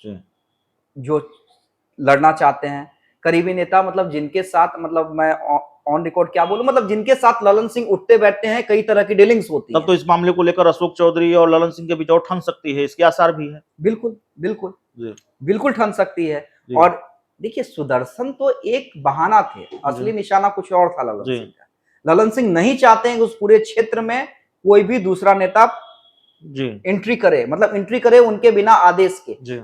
जी, जो लड़ना चाहते हैं, करीबी नेता मतलब जिनके साथ मतलब मैं ऑन रिकॉर्ड क्या बोलूँ, मतलब जिनके साथ ललन सिंह उठते बैठते हैं, कई तरह की डीलिंग्स होती तब हैं। तो इस मामले को लेकर अशोक चौधरी और ललन सिंह के बीच और ठन सकती है, इसके आसार भी है। बिल्कुल, बिल्कुल, जी, बिल्कुल ठन सकती है। जी, और देखिए, सुदर्शन तो एक बहाना थे, जी, असली निशाना कुछ और था ललन जी, सिंह का। ललन सिंह नहीं चाहते हैं कि उस पूरे क्षेत्र में कोई भी दूसरा नेता जी, एंट्री करे, मतलब एंट्री करे उनके बिना आदेश के। जी।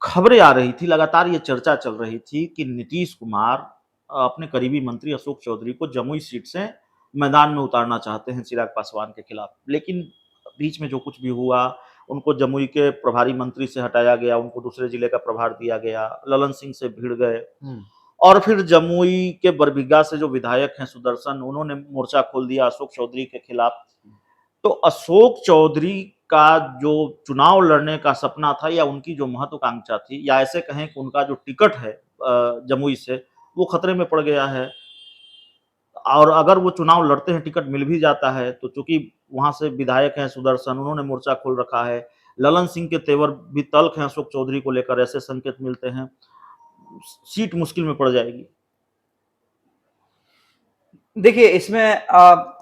खबरें आ रही थी, लगातार ये चर्चा चल रही थी कि नीतीश कुमार अपने करीबी मंत्री अशोक चौधरी को जमुई सीट से मैदान में उतारना चाहते हैं चिराग पासवान के खिलाफ। लेकिन बीच में जो कुछ भी हुआ, उनको जमुई के प्रभारी मंत्री से हटाया गया, उनको दूसरे जिले का प्रभार दिया गया, ललन सिंह से भिड़ गए। और फिर जमुई के बरबीघा से जो विधायक हैं सुदर्शन, उन्होंने मोर्चा खोल दिया अशोक चौधरी के खिलाफ। तो अशोक चौधरी का जो चुनाव लड़ने का सपना था, या उनकी जो महत्वाकांक्षा थी, या ऐसे कहें कि उनका जो टिकट है जमुई से, वो खतरे में पड़ गया है। और अगर वो चुनाव लड़ते हैं, टिकट मिल भी जाता है, तो चूंकि वहां से विधायक हैं सुदर्शन, उन्होंने मोर्चा खोल रखा है, ललन सिंह के तेवर भी तल्ख हैं अशोक चौधरी को लेकर, ऐसे संकेत मिलते हैं, सीट मुश्किल में पड़ जाएगी। देखिए, इसमें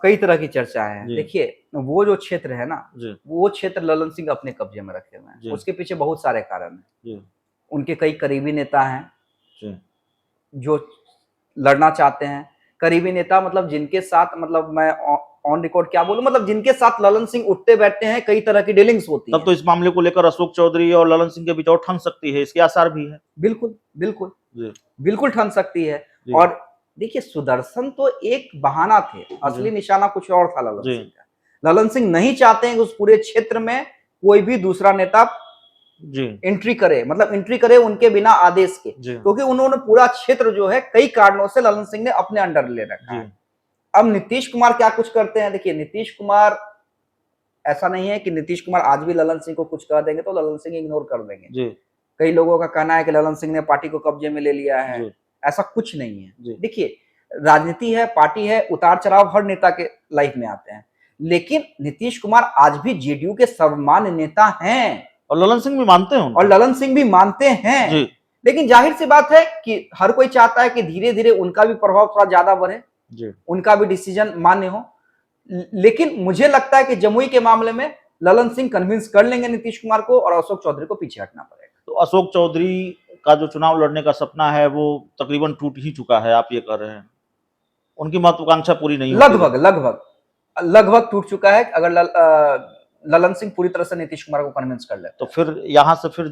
कई तरह की चर्चाएं हैं। जी, देखिए, वो जो क्षेत्र है ना, जी, वो क्षेत्र ललन सिंह अपने कब्जे में रखे हुए हैं। जी, उसके पीछे बहुत सारे कारण हैं। जी, उनके कई करीबी नेता हैं जी, जो लड़ना चाहते हैं। करीबी नेता मतलब जिनके साथ मतलब मैं ऑन रिकॉर्ड क्या बोलूँ, मतलब जिनके साथ ललन सिंह उठते बैठते हैं, कई तरह की डीलिंग्स होती तब तो हैं। इस मामले को लेकर अशोक चौधरी और ललन सिंह के बीच और ठन सकती है, इसके आसार भी है। बिल्कुल, बिल्कुल, जी, बिल्कुल ठन सकती है। जी, और देखिए, सुदर्शन तो एक बहाना थे, जी, असली निशाना कुछ और था ललन जी, सिंह का। ललन सिंह नहीं चाहते हैं कि उस पूरे क्षेत्र में कोई भी दूसरा नेता जी, एंट्री करे, मतलब एंट्री करे उनके बिना आदेश के, जी, क्योंकि उन्होंने पूरा क्षेत्र जो है कई कारणों से ललन सिंह ने अपने अंडर ले रखा जी, है। अब नीतीश कुमार क्या कुछ करते हैं, देखिए नीतीश कुमार, ऐसा नहीं है कि नीतीश कुमार आज भी ललन सिंह को कुछ कह देंगे तो ललन सिंह इग्नोर कर देंगे। जी, कई लोगों का कहना है कि ललन सिंह ने पार्टी को कब्जे में ले लिया है। जी, ऐसा कुछ नहीं है। जी, देखिए, राजनीति है, पार्टी है, उतार चढ़ाव हर नेता के लाइफ में आते हैं। लेकिन नीतीश कुमार आज भी जेडीयू के सर्वमान्य नेता हैं और ललन सिंह भी मानते हैं और उनको। ललन सिंह भी मानते हैं। जी, लेकिन जाहिर सी बात है कि हर कोई चाहता है कि धीरे धीरे उनका भी प्रभाव थोड़ा ज्यादा बढ़े, जी, उनका भी डिसीजन मान्य हो। लेकिन मुझे लगता है कि जमुई के मामले में ललन सिंह कन्विंस कर लेंगे नीतीश कुमार को और अशोक चौधरी को पीछे हटना पड़ेगा। तो अशोक चौधरी का जो चुनाव लड़ने का सपना है, वो तकरीबन टूट ही चुका है, आप ये कह रहे हैं। उनकी महत्वाकांक्षा पूरी नहीं होती है। लगभग लगभग लगभग टूट चुका है, अगर ललन सिंह पूरी तरह से नीतीश कुमार को कन्विंस कर लेते तो हैं। फिर यहाँ से फिर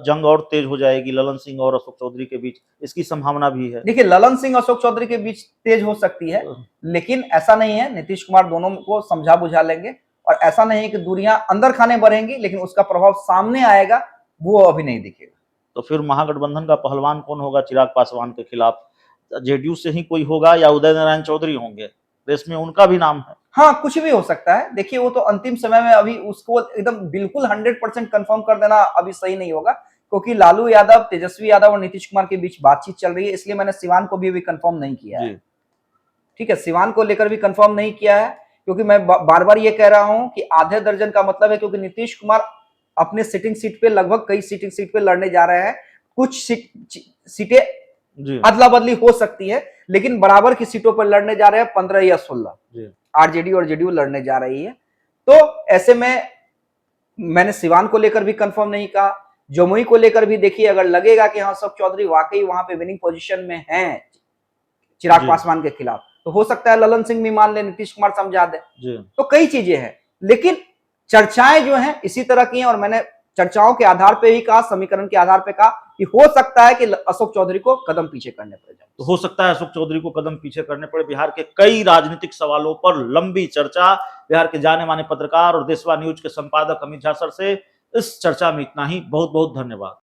जंग और तेज हो जाएगी ललन सिंह और अशोक चौधरी के बीच, इसकी संभावना भी है। देखिए, ललन सिंह अशोक चौधरी के बीच तेज हो सकती है, लेकिन ऐसा नहीं है। नीतीश कुमार दोनों को समझा बुझा लेंगे और ऐसा नहीं है कि दूरियां अंदर खाने बढ़ेंगी, लेकिन उसका प्रभाव सामने आएगा, वो अभी नहीं दिखेगा। तो फिर महागठबंधन का पहलवान कौन होगा चिराग पासवान के खिलाफ? जेडीयू से ही कोई होगा, या उदय नारायण चौधरी होंगे? देश में उनका भी नाम है। हाँ, कुछ भी हो सकता है। देखिए, वो तो अंतिम समय में, अभी उसको एकदम बिल्कुल 100% कंफर्म कर देना अभी सही नहीं होगा, क्योंकि लालू यादव, तेजस्वी यादव और नीतीश कुमार के बीच बातचीत चल रही है, इसलिए मैंने सिवान को भी अभी कंफर्म नहीं किया है। जी, ठीक है, सिवान को लेकर भी कंफर्म नहीं किया है, क्योंकि मैं बार बार ये कह रहा हूं कि आधे दर्जन का मतलब है, क्योंकि नीतीश कुमार अपने सिटिंग सीट पे, लगभग कई सिटिंग सीट पे लड़ने जा रहे हैं। कुछ सीटें जी, अदला बदली हो सकती है, लेकिन बराबर की सीटों पर लड़ने जा रहे हैं 15 या 16। जी, आरजेडी और जेडीयू लड़ने जा रही है। तो ऐसे में मैंने सिवान को लेकर भी कंफर्म नहीं कहा। जमुई को लेकर भी देखिए, अगर लगेगा कि हाँ, अशोक चौधरी वाकई वहां पे विनिंग पोजीशन में हैं चिराग जी, पासवान के खिलाफ, तो हो सकता है ललन सिंह भी मान ले, नीतीश कुमार समझा दे। जी, तो कई चीजें हैं, लेकिन चर्चाएं जो हैं इसी तरह की हैं, और मैंने चर्चाओं के आधार पर ही कहा, समीकरण के आधार पर कहा कि हो सकता है कि अशोक चौधरी को कदम पीछे करने पड़ जाए। तो हो सकता है अशोक चौधरी को कदम पीछे करने पड़े। बिहार के कई राजनीतिक सवालों पर लंबी चर्चा। बिहार के जाने माने पत्रकार और देशवा न्यूज के संपादक अमित झा सर से इस चर्चा में इतना ही। बहुत बहुत धन्यवाद।